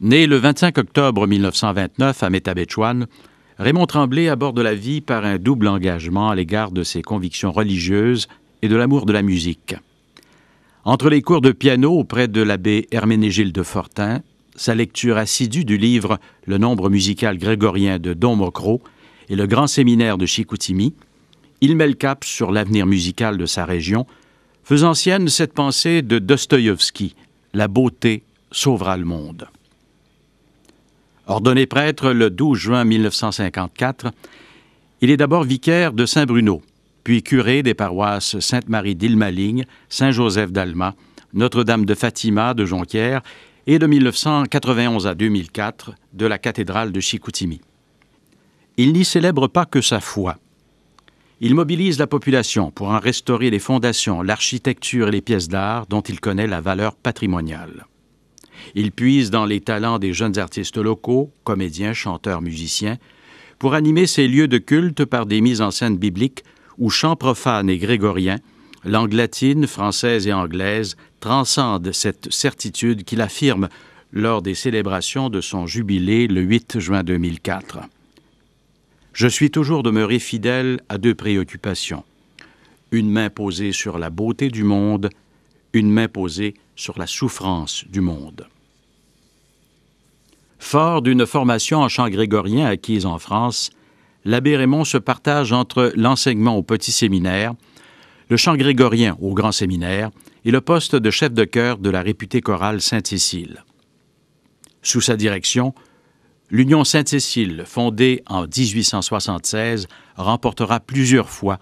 Né le 25 octobre 1929 à Métabetchouan, Raymond Tremblay aborde la vie par un double engagement à l'égard de ses convictions religieuses et de l'amour de la musique. Entre les cours de piano auprès de l'abbé Herménégilde Fortin, sa lecture assidue du livre « Le nombre musical grégorien » de Don Mocro et le grand séminaire de Chicoutimi, il met le cap sur l'avenir musical de sa région, faisant sienne cette pensée de Dostoïevski, « La beauté sauvera le monde ». Ordonné prêtre le 12 juin 1954, il est d'abord vicaire de Saint-Bruno, puis curé des paroisses Sainte-Marie d'Ilmaligne, Saint-Joseph d'Alma, Notre-Dame de Fatima de Jonquière et de 1991 à 2004 de la cathédrale de Chicoutimi. Il n'y célèbre pas que sa foi. Il mobilise la population pour en restaurer les fondations, l'architecture et les pièces d'art dont il connaît la valeur patrimoniale. Il puise dans les talents des jeunes artistes locaux, comédiens, chanteurs, musiciens, pour animer ces lieux de culte par des mises en scène bibliques où chants profanes et grégoriens, langue latine, française et anglaise, transcendent cette certitude qu'il affirme lors des célébrations de son jubilé le 8 juin 2004. Je suis toujours demeuré fidèle à deux préoccupations. Une main posée sur la beauté du monde, une main posée sur la souffrance du monde. Fort d'une formation en chant grégorien acquise en France, l'abbé Raymond se partage entre l'enseignement au petit séminaire, le chant grégorien au grand séminaire et le poste de chef de chœur de la réputée chorale Sainte-Cécile. Sous sa direction, l'Union Sainte-Cécile, fondée en 1876, remportera plusieurs fois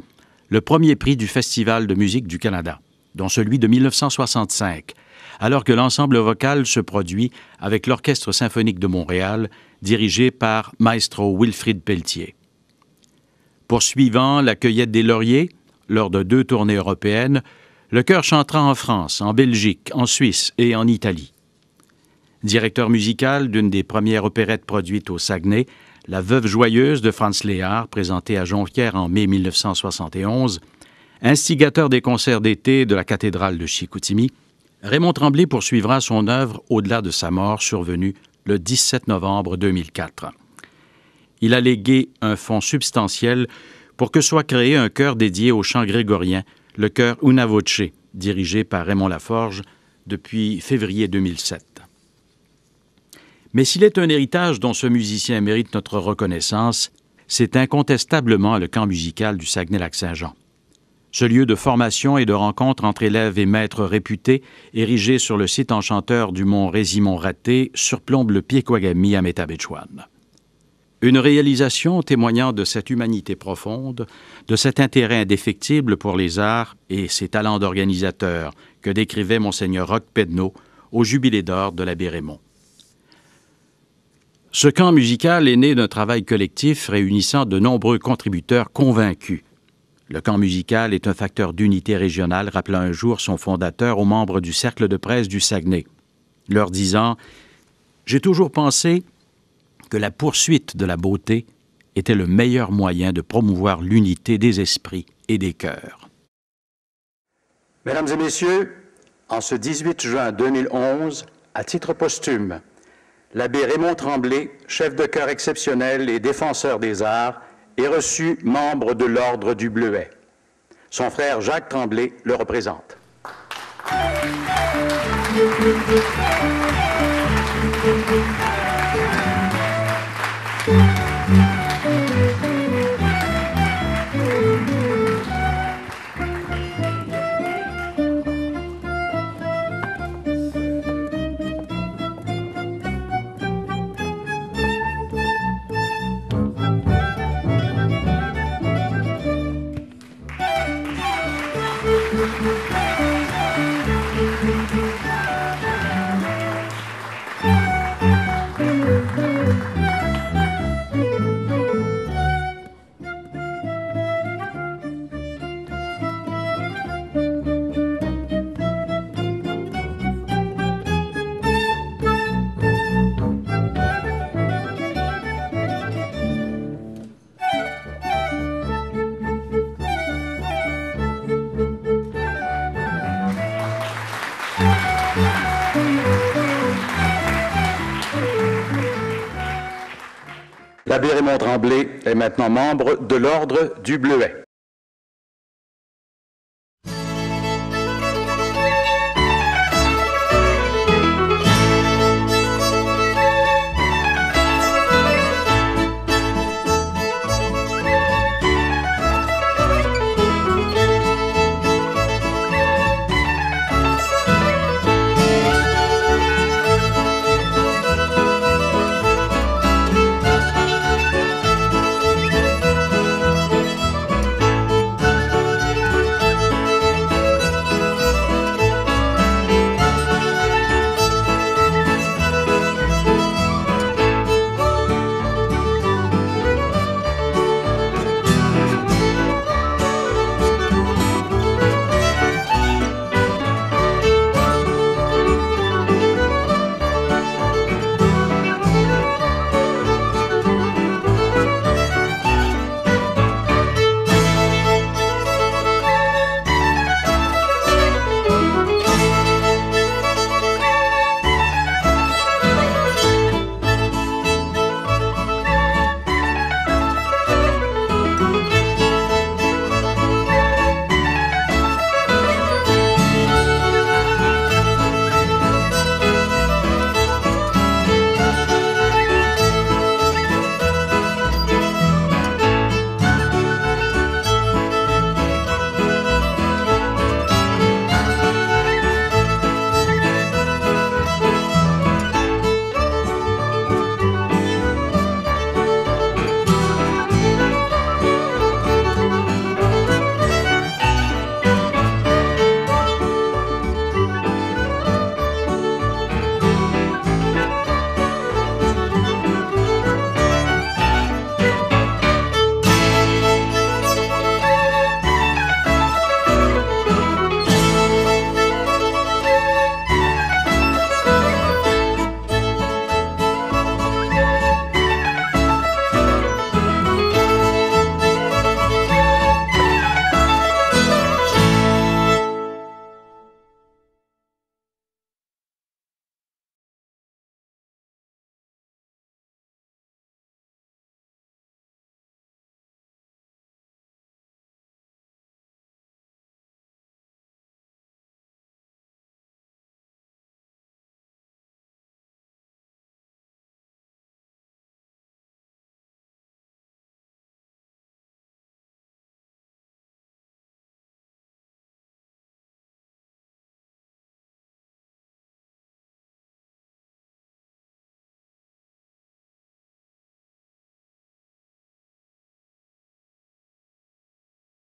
le premier prix du Festival de musique du Canada, dont celui de 1965, alors que l'ensemble vocal se produit avec l'Orchestre symphonique de Montréal, dirigé par Maestro Wilfrid Pelletier. Poursuivant la cueillette des lauriers, lors de 2 tournées européennes, le chœur chantera en France, en Belgique, en Suisse et en Italie. Directeur musical d'une des premières opérettes produites au Saguenay, La Veuve joyeuse de Franz Léard, présentée à Jonquière en mai 1971, instigateur des concerts d'été de la cathédrale de Chicoutimi, Raymond Tremblay poursuivra son œuvre au-delà de sa mort survenue le 17 novembre 2004. Il a légué un fonds substantiel pour que soit créé un chœur dédié au chant grégorien, le chœur Una Voce, dirigé par Raymond Laforge depuis février 2007. Mais s'il est un héritage dont ce musicien mérite notre reconnaissance, c'est incontestablement le camp musical du Saguenay-Lac-Saint-Jean. Ce lieu de formation et de rencontre entre élèves et maîtres réputés, érigé sur le site enchanteur du mont Résimont-Raté, surplombe le Piekouagami à Métabetchouan. Une réalisation témoignant de cette humanité profonde, de cet intérêt indéfectible pour les arts et ses talents d'organisateur que décrivait Monseigneur Roch Pedneau au Jubilé d'or de l'abbé Raymond. Ce camp musical est né d'un travail collectif réunissant de nombreux contributeurs convaincus. Le camp musical est un facteur d'unité régionale, rappelant un jour son fondateur aux membres du cercle de presse du Saguenay, leur disant « J'ai toujours pensé que la poursuite de la beauté était le meilleur moyen de promouvoir l'unité des esprits et des cœurs. » Mesdames et messieurs, en ce 18 juin 2011, à titre posthume, l'abbé Raymond Tremblay, chef de chœur exceptionnel et défenseur des arts, est reçu membre de l'Ordre du Bleuet. Son frère Jacques Tremblay le représente. L'abbé Raymond Tremblay est maintenant membre de l'Ordre du Bleuet.